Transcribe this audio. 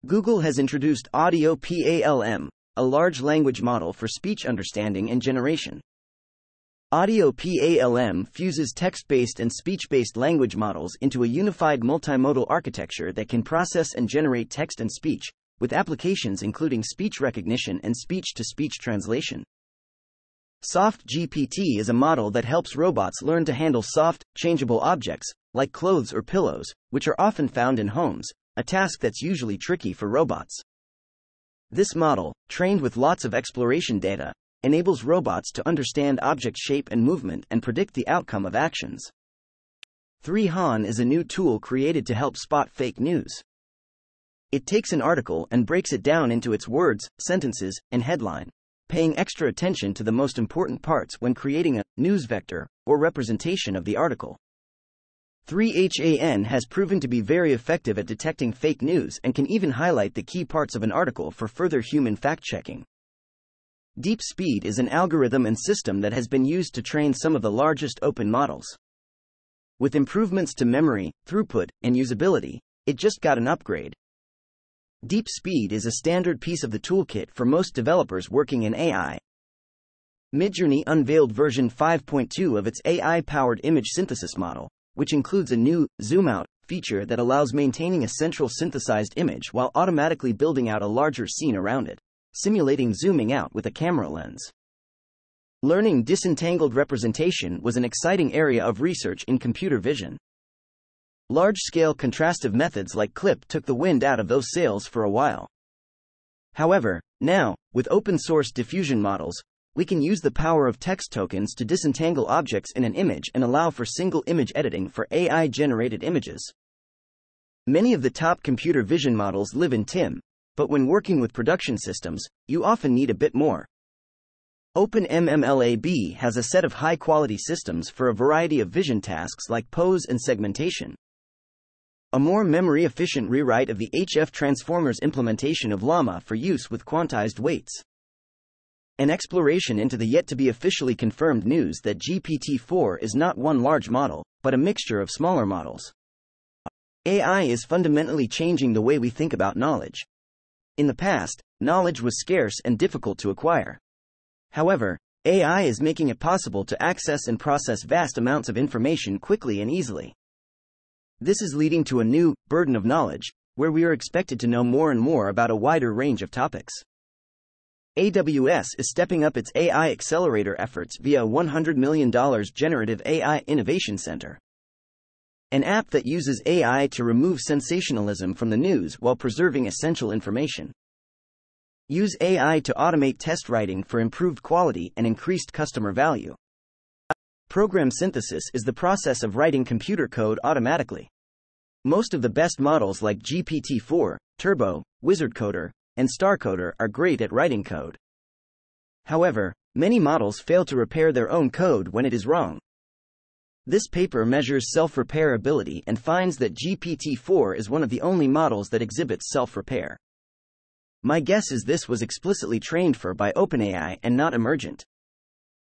Google has introduced AudioPaLM, a large language model for speech understanding and generation. AudioPaLM fuses text-based and speech-based language models into a unified multimodal architecture that can process and generate text and speech, with applications including speech recognition and speech-to-speech translation. SoftGPT is a model that helps robots learn to handle soft, changeable objects, like clothes or pillows, which are often found in homes, a task that's usually tricky for robots. This model, trained with lots of exploration data, enables robots to understand object shape and movement and predict the outcome of actions. 3Han is a new tool created to help spot fake news. It takes an article and breaks it down into its words, sentences, and headline, paying extra attention to the most important parts when creating a news vector or representation of the article. 3Han has proven to be very effective at detecting fake news and can even highlight the key parts of an article for further human fact-checking. DeepSpeed is an algorithm and system that has been used to train some of the largest open models. With improvements to memory, throughput, and usability, it just got an upgrade. DeepSpeed is a standard piece of the toolkit for most developers working in AI. Midjourney unveiled version 5.2 of its AI-powered image synthesis model, which includes a new zoom out feature that allows maintaining a central synthesized image while automatically building out a larger scene around it, simulating zooming out with a camera lens. Learning disentangled representation was an exciting area of research in computer vision. Large-scale contrastive methods like CLIP took the wind out of those sails for a while. However, now, with open-source diffusion models, we can use the power of text tokens to disentangle objects in an image and allow for single image editing for AI-generated images. Many of the top computer vision models live in TIM, but when working with production systems, you often need a bit more. OpenMMLAB has a set of high-quality systems for a variety of vision tasks like pose and segmentation. A more memory-efficient rewrite of the HF Transformers implementation of Llama for use with quantized weights. An exploration into the yet-to-be officially confirmed news that GPT-4 is not one large model, but a mixture of smaller models. AI is fundamentally changing the way we think about knowledge. In the past, knowledge was scarce and difficult to acquire. However, AI is making it possible to access and process vast amounts of information quickly and easily. This is leading to a new burden of knowledge, where we are expected to know more and more about a wider range of topics. AWS is stepping up its AI accelerator efforts via a $100 million Generative AI Innovation Center. An app that uses AI to remove sensationalism from the news while preserving essential information. Use AI to automate test writing for improved quality and increased customer value. Program synthesis is the process of writing computer code automatically. Most of the best models like GPT-4, Turbo, WizardCoder, and StarCoder are great at writing code. However, many models fail to repair their own code when it is wrong. This paper measures self-repair ability and finds that GPT-4 is one of the only models that exhibits self-repair. My guess is this was explicitly trained for by OpenAI and not emergent.